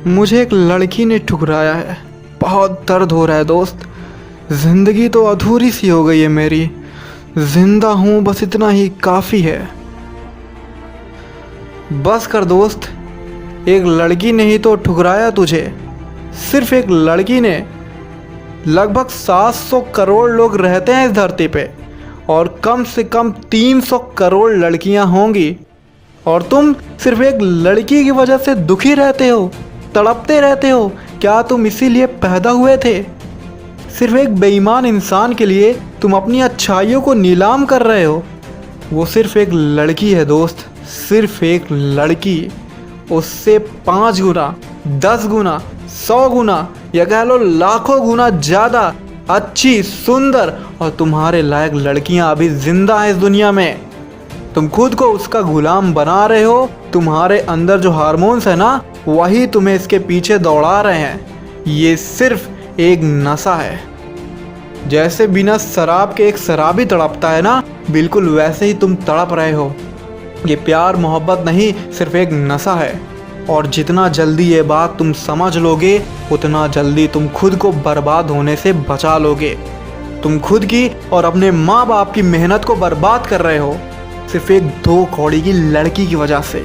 मुझे एक लड़की ने ठुकराया है। बहुत दर्द हो रहा है दोस्त। ज़िंदगी तो अधूरी सी हो गई है मेरी। जिंदा हूँ बस इतना ही काफ़ी है। बस कर दोस्त, एक लड़की ने ही तो ठुकराया तुझे। सिर्फ एक लड़की ने। लगभग 700 करोड़ लोग रहते हैं इस धरती पे और कम से कम 300 करोड़ लड़कियां होंगी, और तुम सिर्फ एक लड़की की वजह से दुखी रहते हो, तड़पते रहते हो। क्या तुम इसीलिए पैदा हुए थे? सिर्फ एक बेईमान इंसान के लिए तुम अपनी अच्छाइयों को नीलाम कर रहे हो। वो सिर्फ एक लड़की है दोस्त, सिर्फ एक लड़की। उससे 5 गुना, 10 गुना, 100 गुना या कह लो लाखों गुना ज़्यादा अच्छी, सुंदर और तुम्हारे लायक लड़कियां अभी जिंदा हैं इस दुनिया में। तुम खुद को उसका गुलाम बना रहे हो। तुम्हारे अंदर जो हार्मोन्स है ना, वही तुम्हें इसके पीछे दौड़ा रहे हैं। ये सिर्फ एक नशा है। जैसे बिना शराब के एक शराबी तड़पता है ना, बिल्कुल वैसे ही तुम तड़प रहे हो। ये प्यार मोहब्बत नहीं, सिर्फ एक नशा है। और जितना जल्दी ये बात तुम समझ लोगे, उतना जल्दी तुम खुद को बर्बाद होने से बचा लोगे। तुम खुद की और अपने माँ बाप की मेहनत को बर्बाद कर रहे हो, सिर्फ एक 2 कौड़ी की लड़की की वजह से।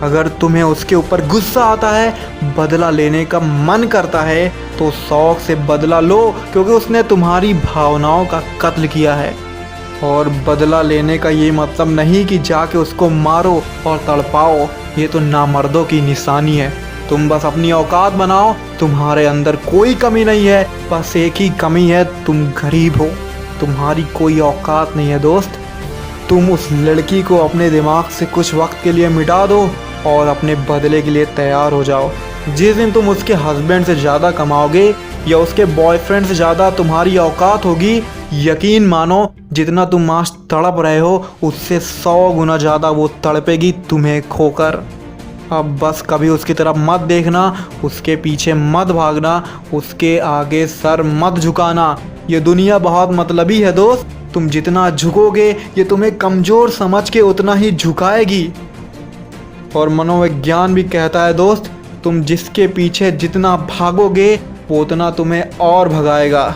अगर तुम्हें उसके ऊपर गुस्सा आता है, बदला लेने का मन करता है, तो शौक से बदला लो, क्योंकि उसने तुम्हारी भावनाओं का कत्ल किया है। और बदला लेने का ये मतलब नहीं कि जाके उसको मारो और तड़पाओ। ये तो नामर्दों की निशानी है। तुम बस अपनी औकात बनाओ। तुम्हारे अंदर कोई कमी नहीं है, बस एक ही कमी है, तुम गरीब हो। तुम्हारी कोई औकात नहीं है दोस्त। तुम उस लड़की को अपने दिमाग से कुछ वक्त के लिए मिटा दो और अपने बदले के लिए तैयार हो जाओ। जिस दिन तुम उसके हस्बैंड से ज़्यादा कमाओगे या उसके बॉयफ्रेंड से ज़्यादा तुम्हारी औकात होगी, यकीन मानो जितना तुम आज तड़प रहे हो, उससे 100 गुना ज़्यादा वो तड़पेगी तुम्हें खोकर। अब बस कभी उसकी तरफ मत देखना, उसके पीछे मत भागना, उसके आगे सर मत झुकाना। ये दुनिया बहुत मतलबी है दोस्त। तुम जितना झुकोगे, ये तुम्हें कमज़ोर समझ के उतना ही झुकाएगी। और मनोविज्ञान भी कहता है दोस्त, तुम जिसके पीछे जितना भागोगे, वो उतना तुम्हें और भगाएगा।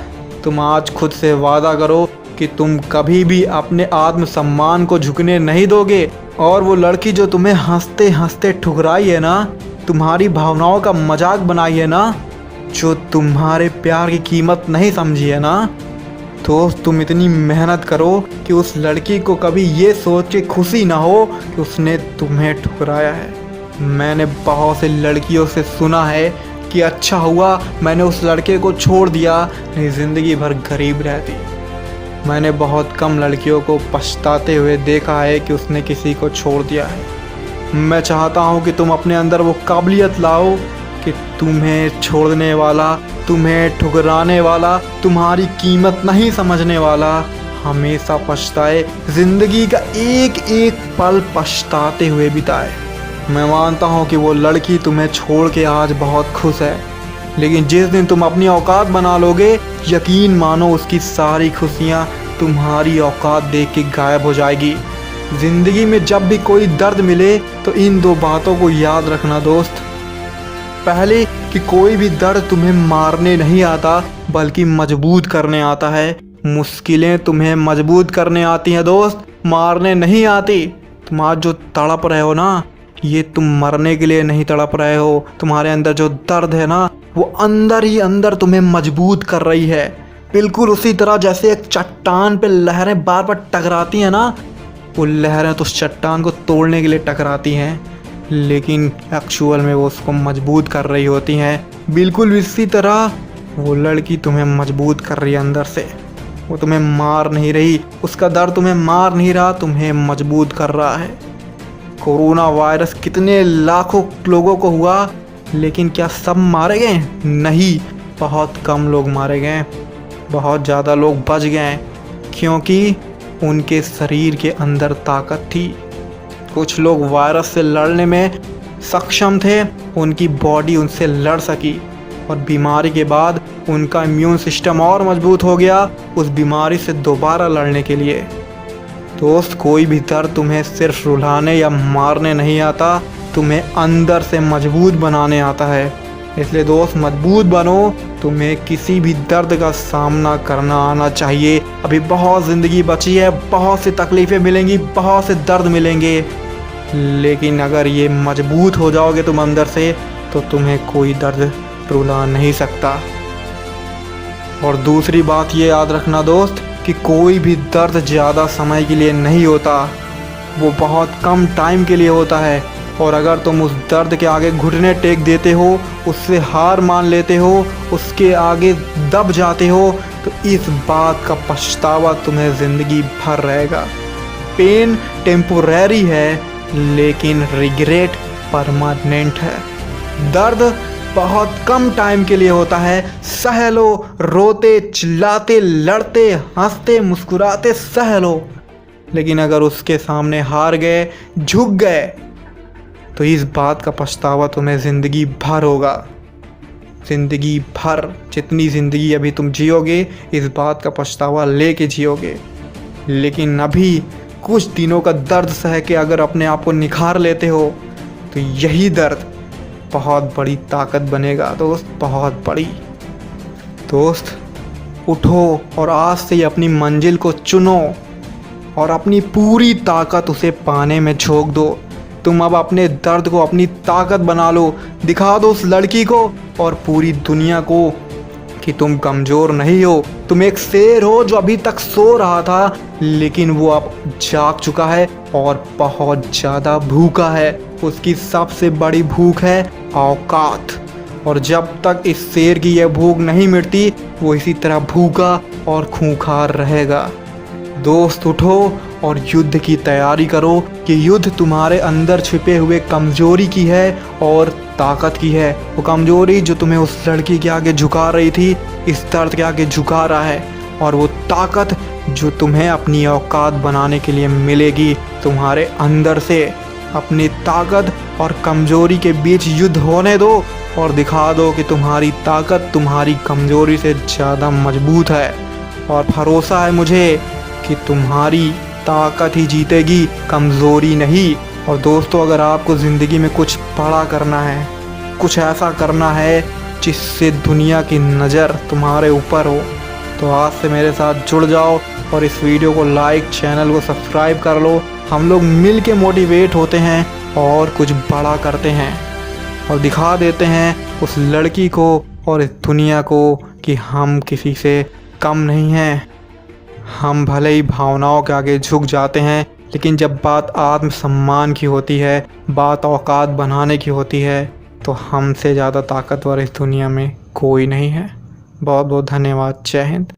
तुम आज खुद से वादा करो कि तुम कभी भी अपने आत्मसम्मान को झुकने नहीं दोगे। और वो लड़की जो तुम्हें हंसते हंसते ठुकराई है ना, तुम्हारी भावनाओं का मजाक बनाई है ना, जो तुम्हारे प्यार की कीमत नहीं समझी है ना, तो तुम इतनी मेहनत करो कि उस लड़की को कभी ये सोच के खुशी ना हो कि उसने तुम्हें ठुकराया है। मैंने बहुत से लड़कियों से सुना है कि अच्छा हुआ मैंने उस लड़के को छोड़ दिया, नहीं ज़िंदगी भर गरीब रहती। मैंने बहुत कम लड़कियों को पछताते हुए देखा है कि उसने किसी को छोड़ दिया है। मैं चाहता हूँ कि तुम अपने अंदर वो काबिलियत लाओ कि तुम्हें छोड़ने वाला, तुम्हें ठुकराने वाला, तुम्हारी कीमत नहीं समझने वाला हमेशा पछताए, ज़िंदगी का एक एक पल पछताते हुए बिताए। मैं मानता हूँ कि वो लड़की तुम्हें छोड़ के आज बहुत खुश है, लेकिन जिस दिन तुम अपनी औकात बना लोगे, यकीन मानो उसकी सारी खुशियाँ तुम्हारी औकात देख के गायब हो जाएगी। ज़िंदगी में जब भी कोई दर्द मिले तो इन 2 बातों को याद रखना दोस्त। पहले कि कोई भी दर्द तुम्हें मारने नहीं आता, बल्कि मजबूत करने आता है। मुश्किलें तुम्हें मजबूत करने आती हैं दोस्त, मारने नहीं आती। तुम आज जो तड़प रहे हो ना, ये तुम मरने के लिए नहीं तड़प रहे हो। तुम्हारे अंदर जो दर्द है ना, वो अंदर ही अंदर तुम्हें मजबूत कर रही है। बिल्कुल उसी तरह जैसे एक चट्टान पे लहरें बार बार टकराती हैं ना, वो लहरें तो उस चट्टान को तोड़ने के लिए टकराती हैं, लेकिन एक्चुअल में वो उसको मजबूत कर रही होती हैं। बिल्कुल इसी तरह वो लड़की तुम्हें मजबूत कर रही है अंदर से। वो तुम्हें मार नहीं रही, उसका दर्द तुम्हें मार नहीं रहा, तुम्हें मजबूत कर रहा है। कोरोना वायरस कितने लाखों लोगों को हुआ, लेकिन क्या सब मारे गए? नहीं, बहुत कम लोग मारे गए। बहुत ज़्यादा लोग बच गए, क्योंकि उनके शरीर के अंदर ताकत थी। कुछ लोग वायरस से लड़ने में सक्षम थे, उनकी बॉडी उनसे लड़ सकी, और बीमारी के बाद उनका इम्यून सिस्टम और मजबूत हो गया उस बीमारी से दोबारा लड़ने के लिए। दोस्त, कोई भी दर्द तुम्हें सिर्फ रुलाने या मारने नहीं आता, तुम्हें अंदर से मजबूत बनाने आता है। इसलिए दोस्त मजबूत बनो, तुम्हें किसी भी दर्द का सामना करना आना चाहिए। अभी बहुत ज़िंदगी बची है, बहुत सी तकलीफ़ें मिलेंगी, बहुत से दर्द मिलेंगे, लेकिन अगर ये मजबूत हो जाओगे तुम अंदर से तो तुम्हें कोई दर्द रुला नहीं सकता। और दूसरी बात ये याद रखना दोस्त कि कोई भी दर्द ज़्यादा समय के लिए नहीं होता, वो बहुत कम टाइम के लिए होता है। और अगर तुम उस दर्द के आगे घुटने टेक देते हो, उससे हार मान लेते हो, उसके आगे दब जाते हो, तो इस बात का पछतावा तुम्हें ज़िंदगी भर रहेगा। पेन टेम्पोरेरी है, लेकिन रिग्रेट परमानेंट है। दर्द बहुत कम टाइम के लिए होता है, सह लो, रोते चिल्लाते लड़ते हंसते मुस्कुराते सह लो। लेकिन अगर उसके सामने हार गए, झुक गए, तो इस बात का पछतावा तुम्हें ज़िंदगी भर होगा। ज़िंदगी भर, जितनी ज़िंदगी अभी तुम जियोगे, इस बात का पछतावा लेके जियोगे। लेकिन अभी कुछ दिनों का दर्द सह के अगर अपने आप को निखार लेते हो, तो यही दर्द बहुत बड़ी ताकत बनेगा दोस्त, बहुत बड़ी। दोस्त उठो और आज से ही अपनी मंजिल को चुनो और अपनी पूरी ताकत उसे पाने में झोंक दो। तुम अब अपने दर्द को अपनी ताकत बना लो, दिखा दो उस लड़की को और पूरी दुनिया को कि तुम कमज़ोर नहीं हो। तुम एक शेर हो जो अभी तक सो रहा था, लेकिन वो अब जाग चुका है और बहुत ज़्यादा भूखा है। उसकी सबसे बड़ी भूख है औकात, और जब तक इस शेर की यह भूख नहीं मिटती, वो इसी तरह भूखा और खूंखार रहेगा। दोस्त उठो और युद्ध की तैयारी करो कि युद्ध तुम्हारे अंदर छिपे हुए कमज़ोरी की है और ताकत की है। वो कमज़ोरी जो तुम्हें उस लड़की के आगे झुका रही थी, इस दर्द के आगे झुका रहा है, और वो ताकत जो तुम्हें अपनी औकात बनाने के लिए मिलेगी तुम्हारे अंदर से। अपनी ताकत और कमज़ोरी के बीच युद्ध होने दो और दिखा दो कि तुम्हारी ताकत तुम्हारी कमज़ोरी से ज़्यादा मजबूत है। और भरोसा है मुझे कि तुम्हारी ताकत ही जीतेगी, कमज़ोरी नहीं। और दोस्तों, अगर आपको ज़िंदगी में कुछ बड़ा करना है, कुछ ऐसा करना है जिससे दुनिया की नज़र तुम्हारे ऊपर हो, तो आज से मेरे साथ जुड़ जाओ और इस वीडियो को लाइक, चैनल को सब्सक्राइब कर लो। हम लोग मिल के मोटिवेट होते हैं और कुछ बड़ा करते हैं और दिखा देते हैं उस लड़की को और इस दुनिया को कि हम किसी से कम नहीं हैं। हम भले ही भावनाओं के आगे झुक जाते हैं, लेकिन जब बात आत्मसम्मान की होती है, बात औकात बनाने की होती है, तो हमसे ज़्यादा ताकतवर इस दुनिया में कोई नहीं है। बहुत बहुत धन्यवाद। जय हिंद।